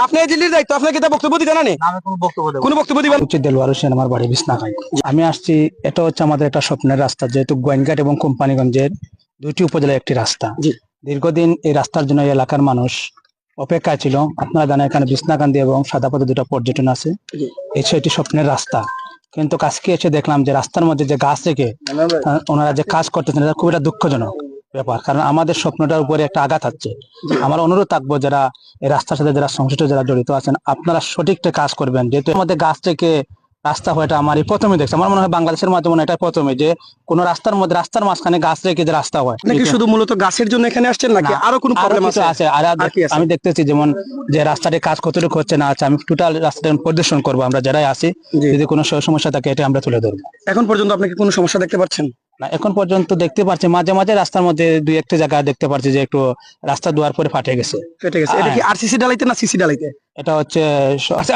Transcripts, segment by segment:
আপনি এই জিল্লির দায়িত্ব, আপনাকে তা বক্তব্য দিতে না নে? আমি কোনো বক্তব্য দেব না। কোনো বক্তব্য দিবেন? হচ্ছে দেলোয়ার হোসেন, আমার বাড়ি বিছনাকাই। আমি আসছি, এটা হচ্ছে আমাদের একটা স্বপ্নের রাস্তা, যেহেতু গোয়েনঘাট এবং কোম্পানিগঞ্জের দুইটি উপজেলার একটি রাস্তা। জি। দীর্ঘদিন এই রাস্তার জন্য এই এলাকার মানুষ অপেক্ষায় ছিল। আপনারা জানেন এখানে বিছনাকান্দি এবং সাদাপাতে দুটো পর্যটন আছে। জি। এই এটি স্বপ্নের রাস্তা, কিন্তু আজকে এসে দেখলাম যে রাস্তার মধ্যে যে গাছ রেখে ওনারা যে কাজ করতেছেন, এটা খুব একটা দুঃখজনক ব্যাপার। কারণ আমাদের স্বপ্নটার উপরে একটা আঘাত হচ্ছে। আমার অনুরোধ থাকবো, যারা এই রাস্তার সাথে যারা সংশ্লিষ্ট যারা জড়িত আছেন, আপনারা সঠিকটা কাজ করবেন। যেহেতু আমাদের গাছ থেকে রাস্তা হয়, এটা আমার প্রথমে দেখছি। আমার মনে হয় বাংলাদেশের মাধ্যমে এটা প্রথমে যে কোন রাস্তার মধ্যে রাস্তার মাঝখানে গাছ রেখে যে রাস্তা হয়। নাকি শুধু মূলত গাছের জন্য এখানে আসছেন, নাকি না, আরো কোনো আরো প্রবলেম কিছু আছে? আছে। আর আর কি আছে? আমি দেখতেছি যেমন যে রাস্তাটির কাজ কতটুকু হচ্ছে না আছে, আমি টোটাল রাস্তাটা পরিদর্শন করবো। আমরা যারাই আছি, জি। যদি কোনো সমস্যা থাকে এটা আমরা তুলে ধরবো। এখন পর্যন্ত আপনি কি কোনো সমস্যা দেখতে পাচ্ছেন? না, এখন পর্যন্ত দেখতে পাচ্ছি মাঝে মাঝে রাস্তার মধ্যে দুই একটা জায়গা দেখতে পাচ্ছি যে একটু রাস্তা দুয়ার পরে ফাটে গেছে। ফেটে গেছে। এটা কি আরসিসি ডালাইতে না সিসি ডালাইতে? এটা হচ্ছে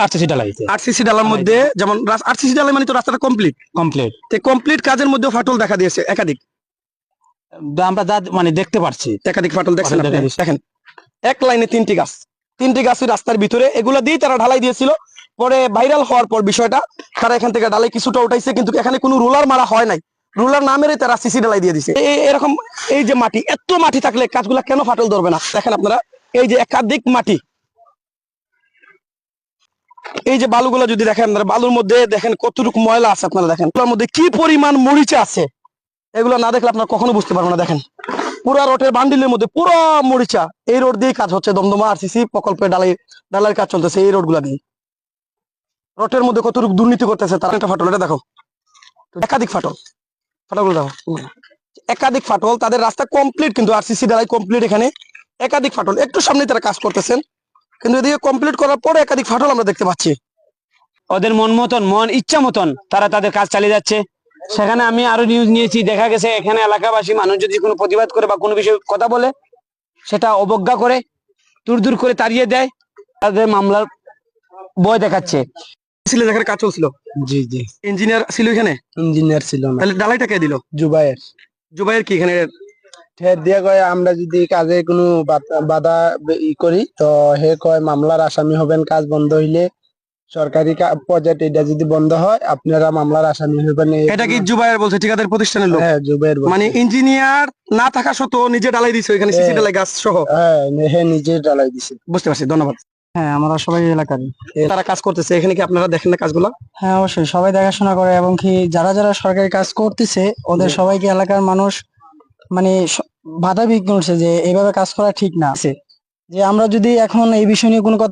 আরসিসি ডালাইতে। আরসিসি ডালার মধ্যে, যেমন আরসিসি ডালাই মানে তো রাস্তাটা কমপ্লিট। কমপ্লিট। তো কমপ্লিট কাজের মধ্যে ফাটল দেখা দিয়েছে একাধিক। আমরা যা মানে দেখতে পাচ্ছি একাধিক ফাটল দেখছেন ফাটল আপনি? দেখা দিয়েছে। দেখেন, এক লাইনে তিনটি গাছ ওই রাস্তার ভিতরে, এগুলা দিয়ে তারা ঢালাই দিয়েছিল। পরে ভাইরাল হওয়ার পর বিষয়টা, তারা এখান থেকে ঢালাই কিছুটা উঠাইছে, কিন্তু এখানে কোনো রোলার মারা হয় নাই। রোলার না মেরে তারা সিসি ঢালাই দিয়ে দিছে। এরকম এই যে মাটি, এত মাটি থাকলে কাজগুলা কেন ফাটল ধরবে না? দেখেন আপনারা, এই যে একাধিক মাটি, এই যে বালুগুলা যদি দেখেন আপনারা, বালুর মধ্যে দেখেন কতটুকু ময়লা আছে। আপনারা দেখেন এগুলোর মধ্যে কি পরিমাণ মরিচা আছে, এগুলো না দেখলে আপনারা কখনো বুঝতে পারবেন না। দেখেন পুরা রোডের বান্ডিলের মধ্যে পুরো মরিচা। এই রোড দিয়ে কাজ হচ্ছে, দমদমা আরসিসি প্রকল্পে ডালার কাজ চলতেছে এই রোড গুলা দিয়ে। রোডের মধ্যে কতটুকু দুর্নীতি করতেছে তার একটা ফাটল, এটা দেখো, একাধিক ফাটলগুলো দেখো, একাধিক ফাটল। তাদের রাস্তা কমপ্লিট, কিন্তু আরসিসি ডালাই কমপ্লিট, এখানে একাধিক ফাটল। একটু সামনে তারা কাজ করতেছেন, কিন্তু এদিকে কমপ্লিট করার পরে একাধিক ফাটল আমরা দেখতে পাচ্ছি। ওদের মন ইচ্ছা মতন তারা তাদের কাজ চালিয়ে যাচ্ছে। সেখানে আমি আরো নিউজ নিয়েছি, দেখা গেছে এখানে এলাকাবাসী মানুষ যদি কোনো প্রতিবাদ করে বা কোনো বিষয়ে কথা বলে, সেটা অবজ্ঞা করে দূর করে তাড়িয়ে দেয়, তাদের মামলার ভয় দেখাচ্ছে। যেখানে কাজ চলছিল, জি জি, ইঞ্জিনিয়ার ছিল এখানে? ইঞ্জিনিয়ার ছিল না। তাহলে ডালাইটা কে দিল? জুবাইয়ের কি এখানে ঠের দিয়ে কয়, আমরা যদি কাজে কোনো বাধা করি তো হে কয় মামলার আসামি হবেন, কাজ বন্ধ হইলে সরকারি প্রজেক্ট এটা যদি বন্ধ হয় আপনারা মামলার আসামি হবেন। এটা কি জুবাইর বলছে, ঠিকাদার প্রতিষ্ঠানের লোক? হ্যাঁ, জুবাইর মানে ইঞ্জিনিয়ার না থাকা সত্ত্বেও নিজে ডালাই দিছে এখানে, সিসি ডালাই গাছ সহ? হ্যাঁ, হে নিজে ডালাই দিছে। বুঝতে পারছি, ধন্যবাদ। হ্যাঁ, আমরা সবাই এলাকার তারা কাজ করতেছে এখানে, কি আপনারা দেখেন না কাজগুলো? হ্যাঁ, অবশ্যই সবাই দেখাশোনা করে, এবং কি যারা যারা সরকারি কাজ করতেছে ওদের সবাইকে এলাকার মানুষ মানে বাধা বিঘ্ন করছে যে এইভাবে কাজ করা ঠিক না। যে আমরা যদি এখন এই বিষয় নিয়ে কোনো